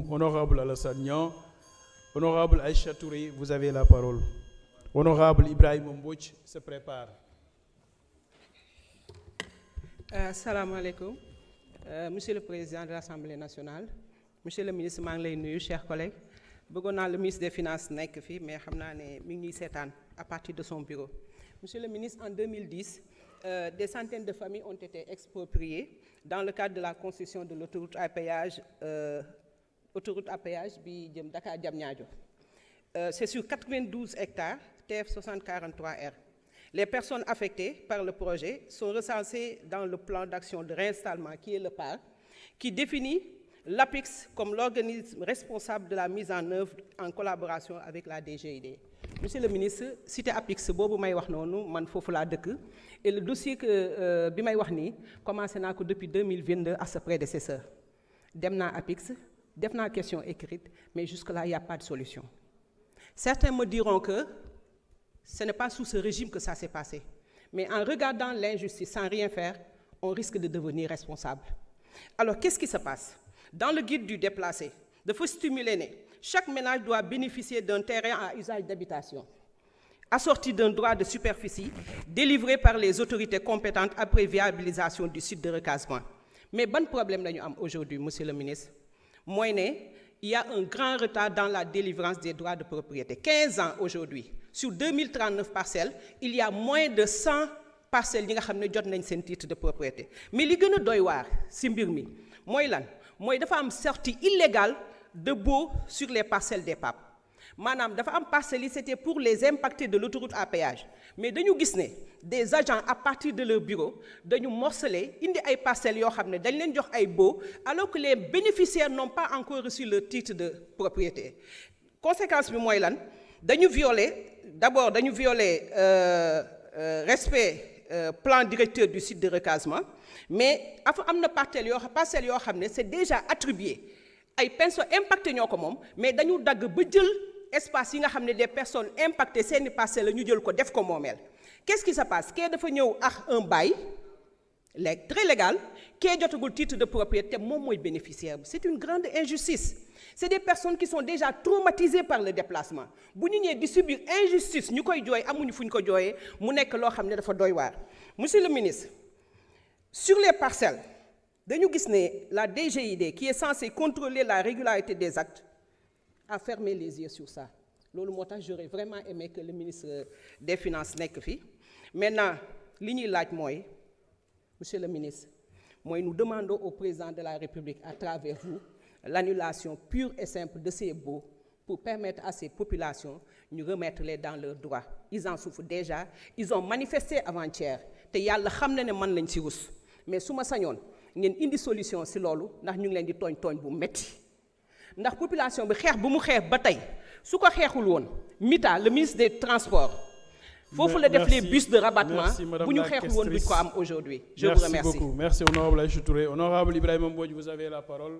honorable Alassane Niang. Honorable Aïcha Touré, vous avez la parole. Honorable Ibrahim Mbouch se prépare. Assalamu alaikum. Monsieur le Président de l'Assemblée nationale, Monsieur le ministre, maa ngi lay nuyu, chers collègues. Bëggoon naa le ministre des Finances nekk fi, mais xam naa ne mi ngi ñuy seetaan à partir de son bureau. Monsieur le ministre, en 2010, des centaines de familles ont été expropriées dans le cadre de la construction de l'autoroute à péage bi jëm Dakar Diamniadio. C'est sur 92 hectares, TF 6043R. Les personnes affectées par le projet sont recensées dans le plan d'action de réinstallement qui est le PAR, qui définit l'APIX comme l'organisme responsable de la mise en œuvre en collaboration avec la DGID. Monsieur le ministre, cité APIX boobu may wax noonu man foofu laa dëkk et le dossier que bi may wax nii commencé naa ko depuis 2022 à sa prédécesseur. Dem naa APIX, def naa question écrite, mais jusque-là il n'y a pas de solution. Certains me diront que ce n'est pas sous ce régime que ça s'est passé. Mais en regardant l'injustice sans rien faire, on risque de devenir responsable. Alors, qu'est-ce qui se passe? Dans le guide du déplacé, il faut stimuler chaque ménage doit bénéficier d'un terrain à usage d'habitation, assorti d'un droit de superficie délivré par les autorités compétentes après viabilisation du site de recasement. Mais bon problème nous avons aujourd'hui, monsieur le ministre. Moi, il y a un grand retard dans la délivrance des droits de propriété. 15 ans aujourd'hui. Sur 2039 parcelles, il y a moins de 100 parcelles qui ont un titre de propriété. Mais ce qui est doy waar ci mbir mi mooy lan mooy dafa am sortie illégale de baux sur les parcelles des PAP. Madame, dafa am parcelles, c'était pour les impactés de l'autoroute à péage. Mais dañu gis ne des agents à partir de leur bureau dañu morceler indi ay parcelles yoo xam ne dañ leen jox ay baux alors que les bénéficiaires n'ont pas encore reçu leur titre de propriété. Conséquence bi mooy lan dañu violer d'abord dañu violer respect plan directeur du site de recasement, mais am na parcelles yoo xam ne c'est déjà attribué ay personnes impactées ñoo ko moom mais dañu dagg ba jël espace yi nga xam ne des personnes impactées seeni parcelles la ñu jël ko def ko moomeel. Qu'est-ce qui se passe? Kee dafa ñëw ak un bail très légal kee jotagul titre de propriété moom mooy bénéficiaire. C'est une grande injustice. C'est des personnes qui sont déjà traumatisées par le déplacement. Bu ñu ñëwee di subir injustice ñu koy jooy amuñu fu ñu ko jooyee mu nekk loo xam ne dafa doy waar. Monsieur le ministre, sur les parcelles dañu gis ne la DGID qui est censée contrôler la régularité des actes a fermé les yeux sur ça. Loolu moo tax j'aurais vraiment aimé que le ministre des Finances nekk fi. Maintenant li ñuy laaj mooy monsieur le ministre mooy nous demandons au président de la République à travers vous l'annulation pure et simple de ces baux pour permettre à ces populations de remettre les dans leurs droits. Ils en souffrent déjà, ils ont manifesté avant-hier te yàlla xam na ne man lañ ci rus mais su ma sañoon ngeen indi solution ci loolu ndax ñu ngi leen di tooñ bu metti ndax population bi xeex bu mu xeex ba tey su ko xeexul woon Mita le ministre des Transports foofu la def les bus de rabattement bu ñu xeexul woon duñ ko am aujourd'hui. Je vous remercie. Merci beaucoup. Merci honorable Aïcha Touré. Honorable Ibrahim Mbodj, vous avez la parole.